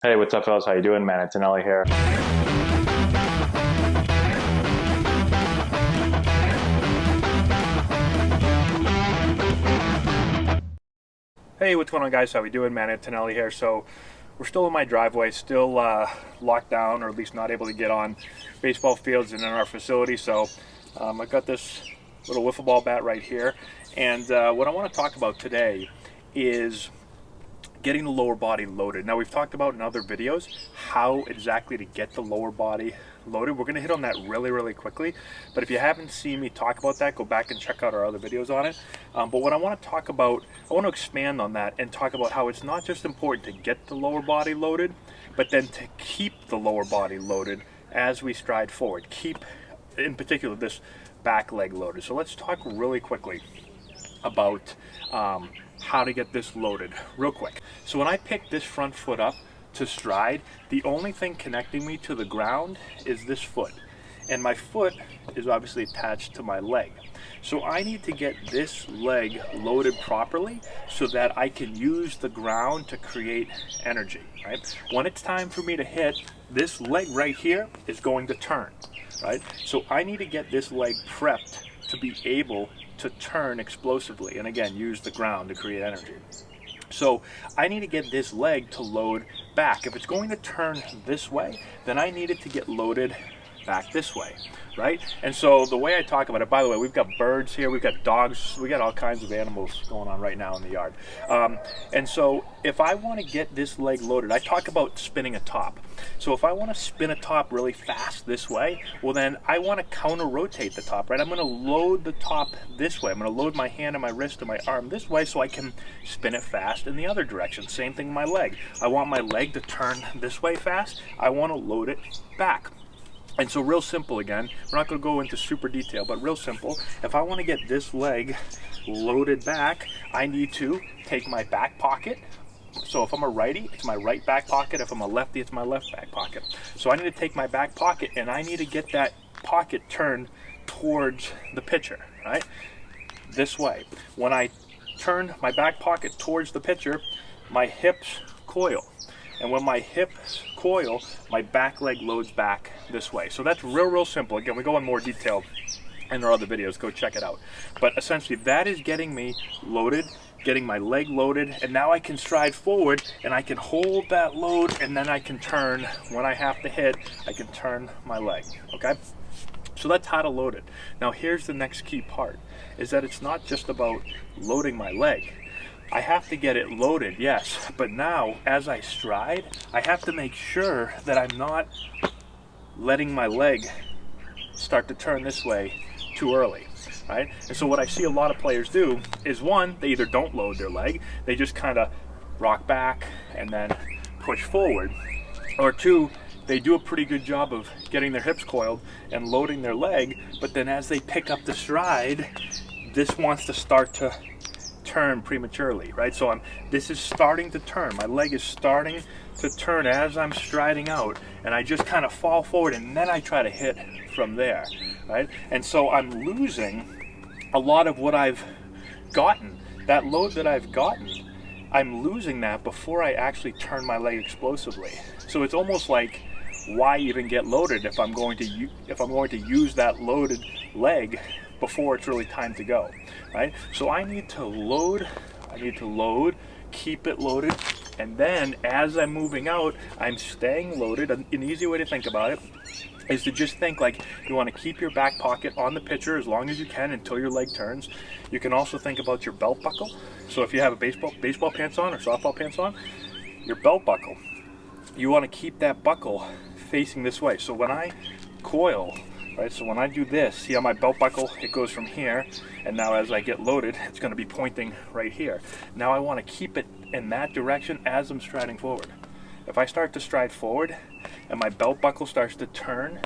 Hey, what's up, fellas? How you doing, man? Antonelli here. Hey, what's going on, guys? How we doing, man? Antonelli here. So we're still in my driveway, still locked down, or at least not able to get on baseball fields and in our facility. So I got this little wiffle ball bat right here, and what I want to talk about today is getting the lower body loaded. Now, we've talked about in other videos how exactly to get the lower body loaded. We're going to hit on that really quickly, but if you haven't seen me talk about that, go back and check out our other videos on it. But what I want to talk about, I want to expand on that and talk about how it's not just important to get the lower body loaded, but then to keep the lower body loaded as we stride forward. Keep, in particular, this back leg loaded. So let's talk really quickly about how to get this loaded real quick. So when I pick this front foot up to stride, the only thing connecting me to the ground is this foot, and my foot is obviously attached to my leg. So I need to get this leg loaded properly so that I can use the ground to create energy, right? When it's time for me to hit, this leg right here is going to turn, right? So I need to get this leg prepped to be able to turn explosively, and again, use the ground to create energy. So I need to get this leg to load back. If it's going to turn this way, then I need it to get loaded back this way, right? And so the way I talk about it, by the way, we've got birds here, we've got dogs, we got all kinds of animals going on right now in the yard. And so if I want to get this leg loaded, I talk about spinning a top. So if I want to spin a top really fast this way, well then I want to counter rotate the top, right? I'm going to load the top this way. I'm going to load my hand and my wrist and my arm this way so I can spin it fast in the other direction. Same thing with my leg. I want my leg to turn this way fast. I want to load it back. And so real simple again, we're not going to go into super detail, but real simple. If I want to get this leg loaded back, I need to take my back pocket. So if I'm a righty, it's my right back pocket. If I'm a lefty, it's my left back pocket. So I need to take my back pocket and I need to get that pocket turned towards the pitcher, right? This way. When I turn my back pocket towards the pitcher, my hips coil. And when my hips coil, my back leg loads back this way. So that's real simple. Again, we go in more detail in our other videos. Go check it out. But essentially, that is getting me loaded, getting my leg loaded, and now I can stride forward and I can hold that load, and then I can turn. When I have to hit, I can turn my leg, okay? So that's how to load it. Now here's the next key part, is that it's not just about loading my leg. I have to get it loaded, yes, but now as I stride, I have to make sure that I'm not letting my leg start to turn this way too early, right? And so what I see a lot of players do is, one, they either don't load their leg, they just kind of rock back and then push forward, or two, they do a pretty good job of getting their hips coiled and loading their leg, but then as they pick up the stride, this wants to start to turn prematurely, right? So this is starting to turn. My leg is starting to turn as I'm striding out, and I just kind of fall forward and then I try to hit from there, right? And so I'm losing a lot of what I've gotten. That load that I've gotten, I'm losing that before I actually turn my leg explosively. So it's almost like, why even get loaded if I'm going to use that loaded leg before it's really time to go, right? So I need to load, keep it loaded, and then as I'm moving out, I'm staying loaded. An easy way to think about it is to just think like you want to keep your back pocket on the pitcher as long as you can until your leg turns. You can also think about your belt buckle. So if you have a baseball pants on or softball pants on, your belt buckle, you want to keep that buckle facing this way. So when I coil, right, so when I do this, see how my belt buckle, it goes from here, and now as I get loaded, it's going to be pointing right here. Now I want to keep it in that direction as I'm striding forward. If I start to stride forward and my belt buckle starts to turn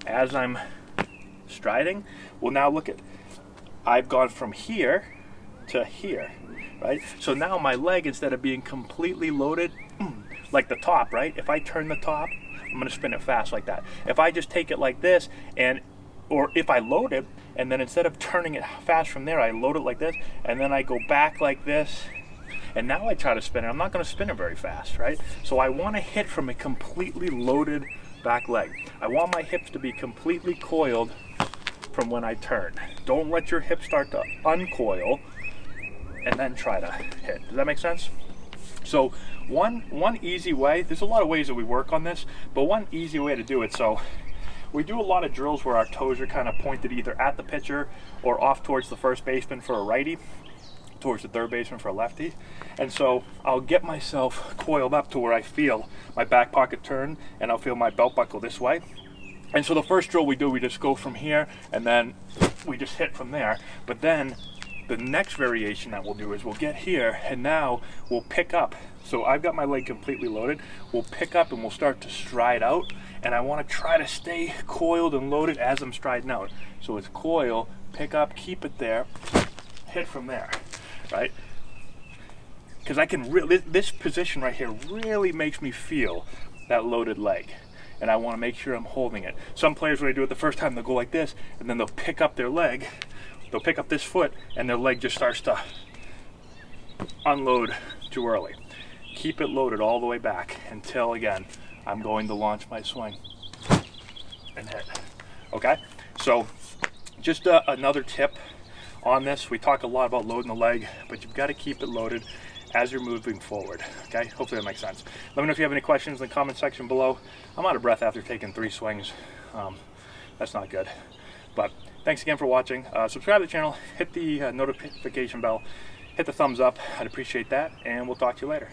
as I'm striding, well, now look at, I've gone from here to here, right? So now my leg, instead of being completely loaded, like the top, right? If I turn the top, I'm going to spin it fast like that. If I just take it like this, or if I load it, and then instead of turning it fast from there, I load it like this, and then I go back like this, And now I try to spin it. I'm not going to spin it very fast, right? So I want to hit from a completely loaded back leg. I want my hips to be completely coiled from when I turn. Don't let your hips start to uncoil and then try to hit. Does that make sense? So one easy way, there's a lot of ways that we work on this, but one easy way to do it, so we do a lot of drills where our toes are kind of pointed either at the pitcher or off towards the first baseman for a righty, towards the third baseman for a lefty. And so I'll get myself coiled up to where I feel my back pocket turn, and I'll feel my belt buckle this way. And so the first drill we do, we just go from here and then we just hit from there. But then the next variation that we'll do is we'll get here and now we'll pick up. So I've got my leg completely loaded. We'll pick up and we'll start to stride out. And I want to try to stay coiled and loaded as I'm striding out. So it's coil, pick up, keep it there, hit from there, right? Because I can really, this position right here really makes me feel that loaded leg. And I want to make sure I'm holding it. Some players, when they do it the first time, they'll go like this, and then they'll pick up their leg, they'll pick up this foot, and their leg just starts to unload too early. Keep it loaded all the way back until, again, I'm going to launch my swing and hit. Okay? So, just another tip on this. We talk a lot about loading the leg, but you've got to keep it loaded as you're moving forward. Okay, hopefully that makes sense. Let me know if you have any questions in the comment section below. I'm out of breath after taking 3 swings. That's not good. But thanks again for watching. Subscribe to the channel, hit the notification bell, hit the thumbs up. I'd appreciate that, and we'll talk to you later.